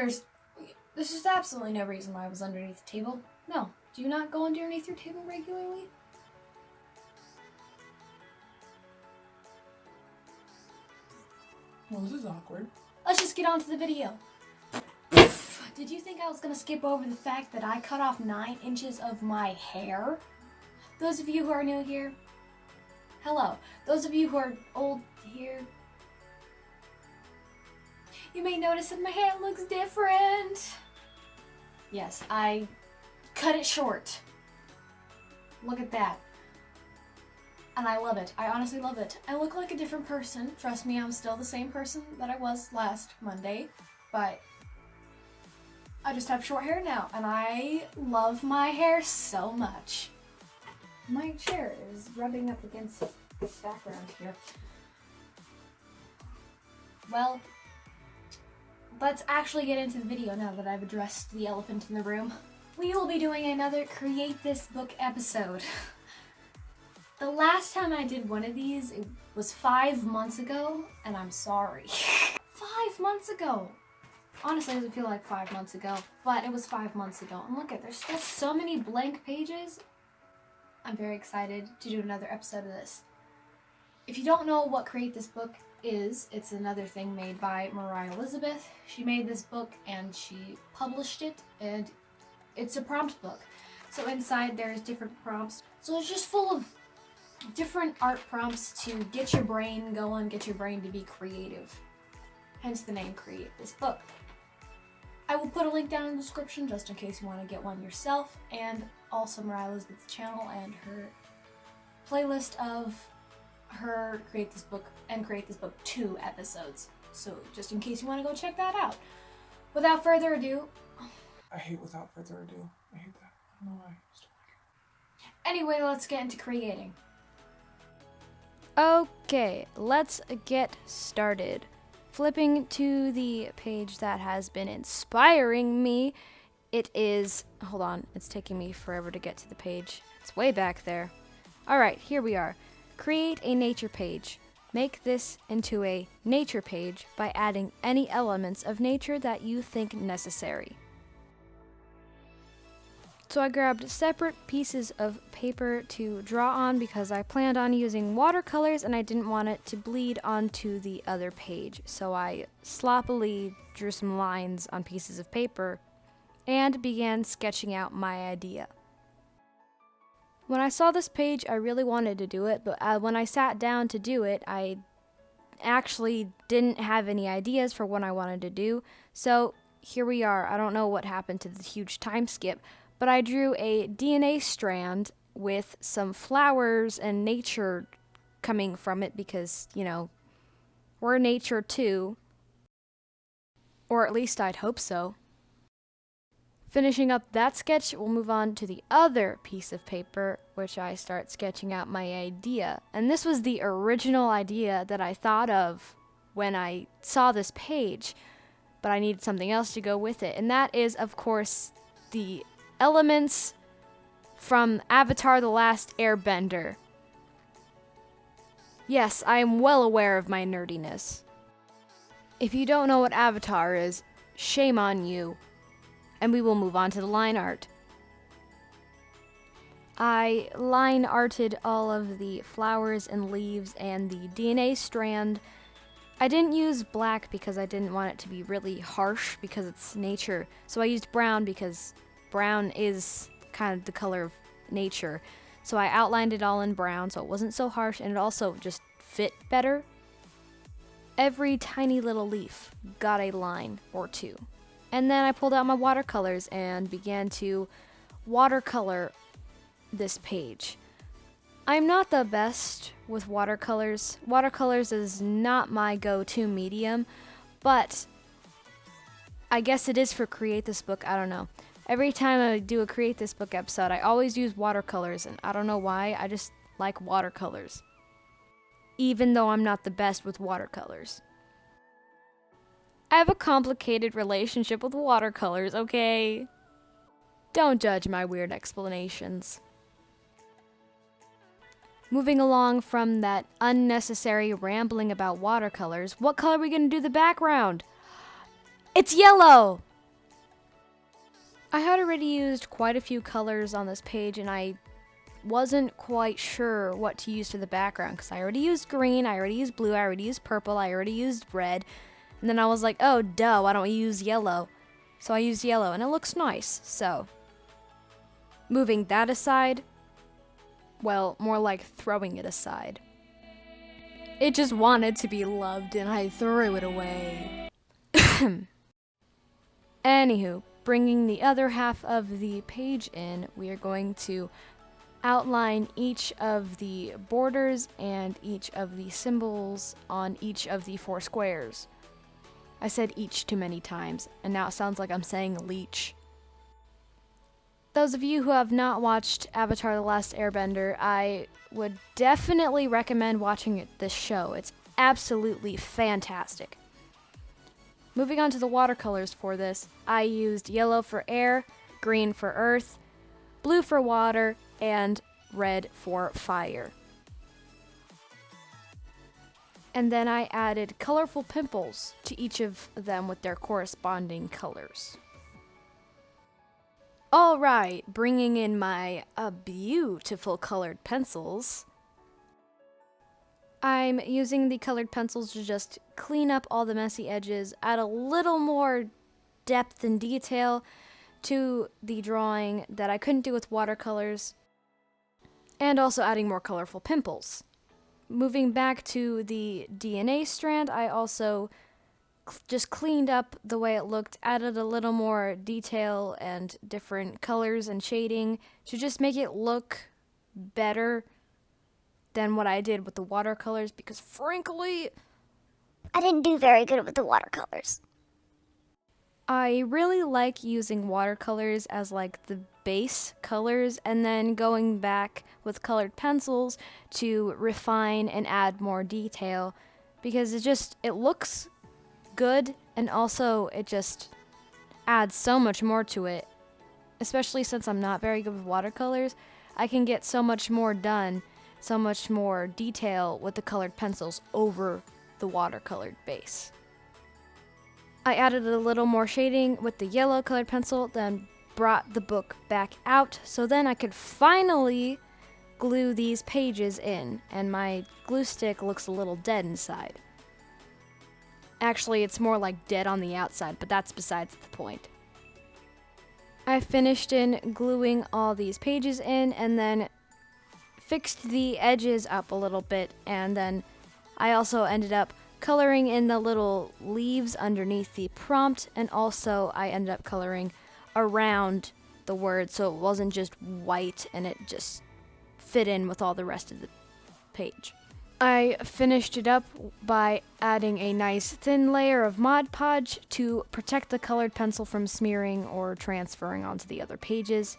This is absolutely no reason why I was underneath the table. No. Do you not go underneath your table regularly? Well, this is awkward. Let's just get on to the video. Did you think I was going to skip over the fact that I cut off 9 inches of my hair? Those of you who are new here, hello. Those of you who are old here, you may notice that my hair looks different. Yes, I cut it short. Look at that. And I love it. I honestly love it. I look like a different person. Trust me, I'm still the same person that I was last Monday. But I just have short hair now. And I love my hair so much. My chair is rubbing up against this background here. Well, let's actually get into the video now that I've addressed the elephant in the room. We will be doing another Create This Book episode. The last time I did one of these, it was 5 months ago, and I'm sorry. 5 months ago! Honestly, it doesn't feel like 5 months ago, but it was 5 months ago. And look at, there's still so many blank pages. I'm very excited to do another episode of this. If you don't know what Create This Book is, it's another thing made by Mariah Elizabeth. She made this book and she published it, and it's a prompt book. So inside there's different prompts. So it's just full of different art prompts to get your brain going, get your brain to be creative. Hence the name Create This Book. I will put a link down in the description just in case you want to get one yourself, and also Mariah Elizabeth's channel and her playlist of her Create This Book and Create This Book 2 episodes. So just in case you want to go check that out. Without further ado... I hate without further ado. I hate that. I don't know why. Anyway, let's get into creating. Okay, let's get started. Flipping to the page that has been inspiring me, it is, hold on, it's taking me forever to get to the page. It's way back there. Alright, here we are. Create a nature page. Make this into a nature page by adding any elements of nature that you think necessary. So I grabbed separate pieces of paper to draw on because I planned on using watercolors and I didn't want it to bleed onto the other page. So I sloppily drew some lines on pieces of paper and began sketching out my idea. When I saw this page, I really wanted to do it, but when I sat down to do it, I actually didn't have any ideas for what I wanted to do. So here we are. I don't know what happened to the huge time skip, but I drew a DNA strand with some flowers and nature coming from it because, you know, we're nature too. Or at least I'd hope so. Finishing up that sketch, we'll move on to the other piece of paper, which I start sketching out my idea. And this was the original idea that I thought of when I saw this page, but I needed something else to go with it. And that is, of course, the elements from Avatar: The Last Airbender. Yes, I am well aware of my nerdiness. If you don't know what Avatar is, shame on you. And we will move on to the line art. I line arted all of the flowers and leaves and the DNA strand. I didn't use black because I didn't want it to be really harsh because it's nature. So I used brown because brown is kind of the color of nature. So I outlined it all in brown so it wasn't so harsh and it also just fit better. Every tiny little leaf got a line or two. And then I pulled out my watercolors and began to watercolor this page. I'm not the best with watercolors. Watercolors is not my go-to medium, but I guess it is for Create This Book. I don't know. Every time I do a Create This Book episode, I always use watercolors, and I don't know why. I just like watercolors, even though I'm not the best with watercolors. I have a complicated relationship with watercolors, okay? Don't judge my weird explanations. Moving along from that unnecessary rambling about watercolors, what color are we going to do the background? It's yellow! I had already used quite a few colors on this page, and I wasn't quite sure what to use for the background because I already used green, I already used blue, I already used purple, I already used red, and then I was like, oh duh, why don't we use yellow? So I used yellow, and it looks nice. So moving that aside, well, more like throwing it aside. It just wanted to be loved, and I threw it away. Anywho, bringing the other half of the page in, we are going to outline each of the borders and each of the symbols on each of the 4 squares. I said each too many times, and now it sounds like I'm saying leech. Those of you who have not watched Avatar: The Last Airbender, I would definitely recommend watching this show. It's absolutely fantastic. Moving on to the watercolors for this, I used yellow for air, green for earth, blue for water, and red for fire. And then I added colorful pimples to each of them with their corresponding colors. Alright, bringing in my beautiful colored pencils. I'm using the colored pencils to just clean up all the messy edges, add a little more depth and detail to the drawing that I couldn't do with watercolors, and also adding more colorful pimples. Moving back to the DNA strand, I also just cleaned up the way it looked, added a little more detail and different colors and shading to just make it look better than what I did with the watercolors, because frankly, I didn't do very good with the watercolors. I really like using watercolors as like the base colors and then going back with colored pencils to refine and add more detail, because it looks good, and also it just adds so much more to it. Especially since I'm not very good with watercolors, I can get so much more done, so much more detail with the colored pencils over the watercolored base. I added a little more shading with the yellow colored pencil, then brought the book back out, so then I could finally glue these pages in, and my glue stick looks a little dead inside. Actually, it's more like dead on the outside, but that's besides the point. I finished gluing all these pages in, and then fixed the edges up a little bit, and then I also ended up coloring in the little leaves underneath the prompt, and also I ended up coloring around the word so it wasn't just white and it just fit in with all the rest of the page. I finished it up by adding a nice thin layer of Mod Podge to protect the colored pencil from smearing or transferring onto the other pages.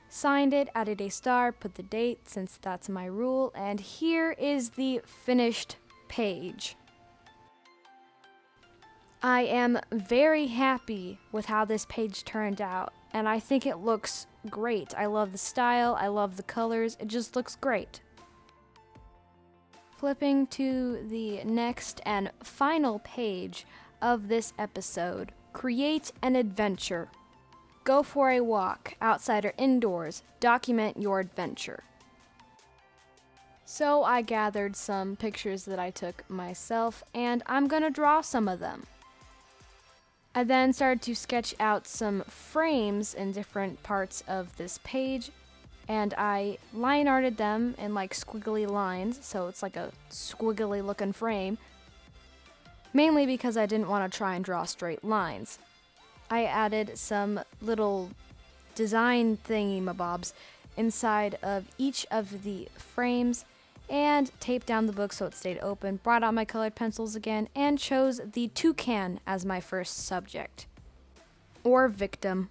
Signed it, added a star, put the date since that's my rule, and here is the finished page. I am very happy with how this page turned out, and I think it looks great. I love the style, I love the colors, it just looks great. Flipping to the next and final page of this episode, create an adventure. Go for a walk, outside or indoors, document your adventure. So I gathered some pictures that I took myself, and I'm gonna draw some of them. I then started to sketch out some frames in different parts of this page, and I line arted them in like squiggly lines, so it's like a squiggly looking frame, mainly because I didn't want to try and draw straight lines. I added some little design thingy-mabobs inside of each of the frames and taped down the book so it stayed open, brought out my colored pencils again, and chose the toucan as my first subject, or victim.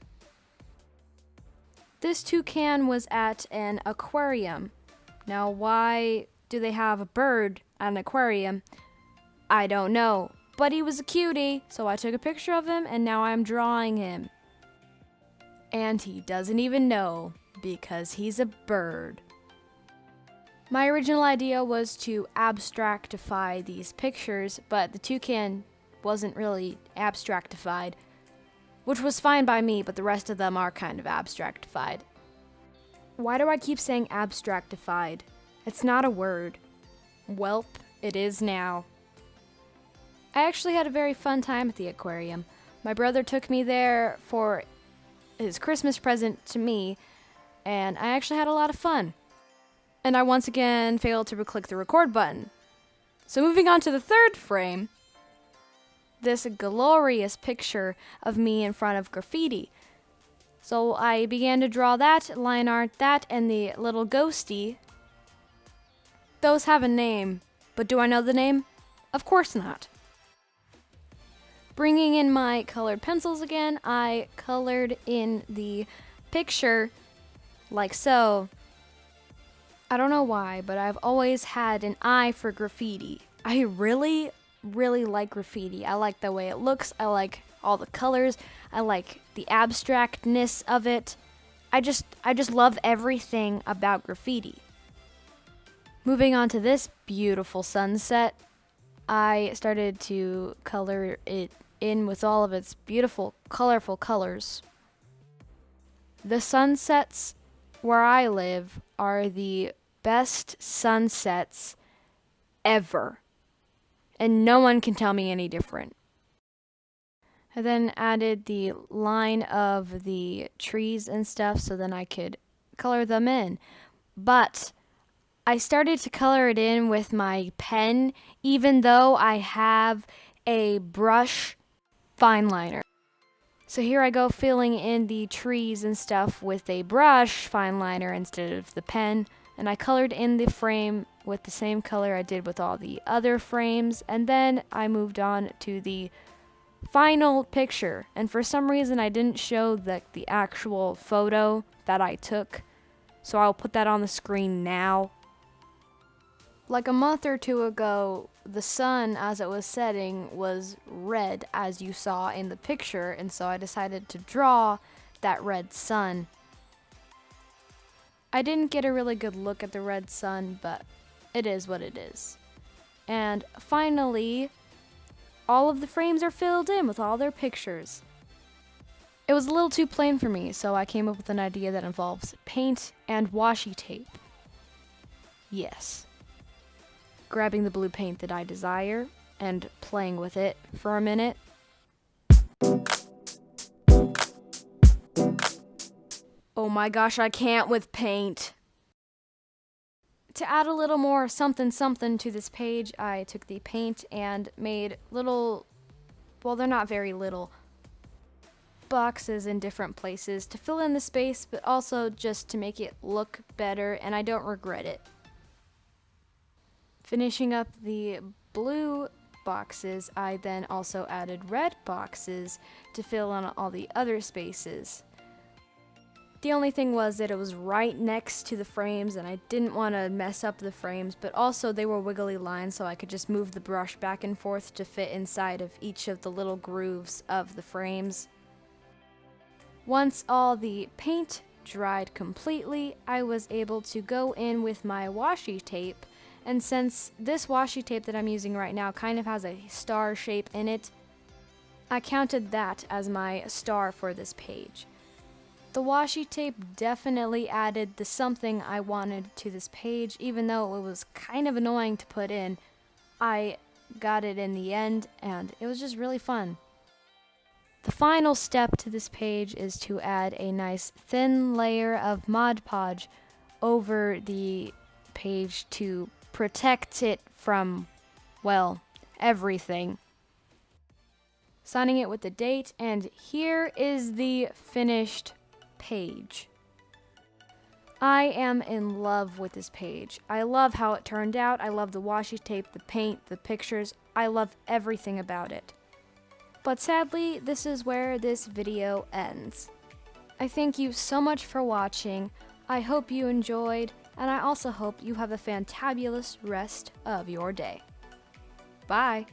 This toucan was at an aquarium. Now, why do they have a bird at an aquarium? I don't know, but he was a cutie, so I took a picture of him, and now I'm drawing him. And he doesn't even know, because he's a bird. My original idea was to abstractify these pictures, but the toucan wasn't really abstractified, which was fine by me, but the rest of them are kind of abstractified. Why do I keep saying abstractified? It's not a word. Welp, it is now. I actually had a very fun time at the aquarium. My brother took me there for his Christmas present to me, and I actually had a lot of fun. And I once again failed to click the record button. So moving on to the third frame, this glorious picture of me in front of graffiti. So I began to draw that, line art that, and the little ghosty. Those have a name, but do I know the name? Of course not. Bringing in my colored pencils again, I colored in the picture like so. I don't know why, but I've always had an eye for graffiti. I really like graffiti. I like the way it looks. I like all the colors. I like the abstractness of it. I just love everything about graffiti. Moving on to this beautiful sunset, I started to color it in with all of its beautiful, colorful colors. The sunsets where I live are the best sunsets ever, and no one can tell me any different. I then added the line of the trees and stuff so then I could color them in. But I started to color it in with my pen, even though I have a brush fine liner. So here I go filling in the trees and stuff with a brush fine liner instead of the pen. And I colored in the frame with the same color I did with all the other frames. And then I moved on to the final picture. And for some reason I didn't show the actual photo that I took. So I'll put that on the screen now. Like a month or two ago, the sun as it was setting was red, as you saw in the picture, and so I decided to draw that red sun. I didn't get a really good look at the red sun, but it is what it is. And finally, all of the frames are filled in with all their pictures. It was a little too plain for me, so I came up with an idea that involves paint and washi tape. Yes. Grabbing the blue paint that I desire and playing with it for a minute. Oh my gosh, I can't with paint. To add a little more something to this page, I took the paint and made little, well, they're not very little, boxes in different places to fill in the space, but also just to make it look better, and I don't regret it. Finishing up the blue boxes, I then also added red boxes to fill in all the other spaces. The only thing was that it was right next to the frames and I didn't want to mess up the frames, but also they were wiggly lines so I could just move the brush back and forth to fit inside of each of the little grooves of the frames. Once all the paint dried completely, I was able to go in with my washi tape. And since this washi tape that I'm using right now kind of has a star shape in it, I counted that as my star for this page. The washi tape definitely added the something I wanted to this page, even though it was kind of annoying to put in. I got it in the end, and it was just really fun. The final step to this page is to add a nice thin layer of Mod Podge over the page to protect it from, well, everything. Signing it with the date, and here is the finished page. I am in love with this page. I love how it turned out. I love the washi tape, the paint, the pictures. I love everything about it. But sadly, this is where this video ends. I thank you so much for watching. I hope you enjoyed, and I also hope you have a fantabulous rest of your day. Bye!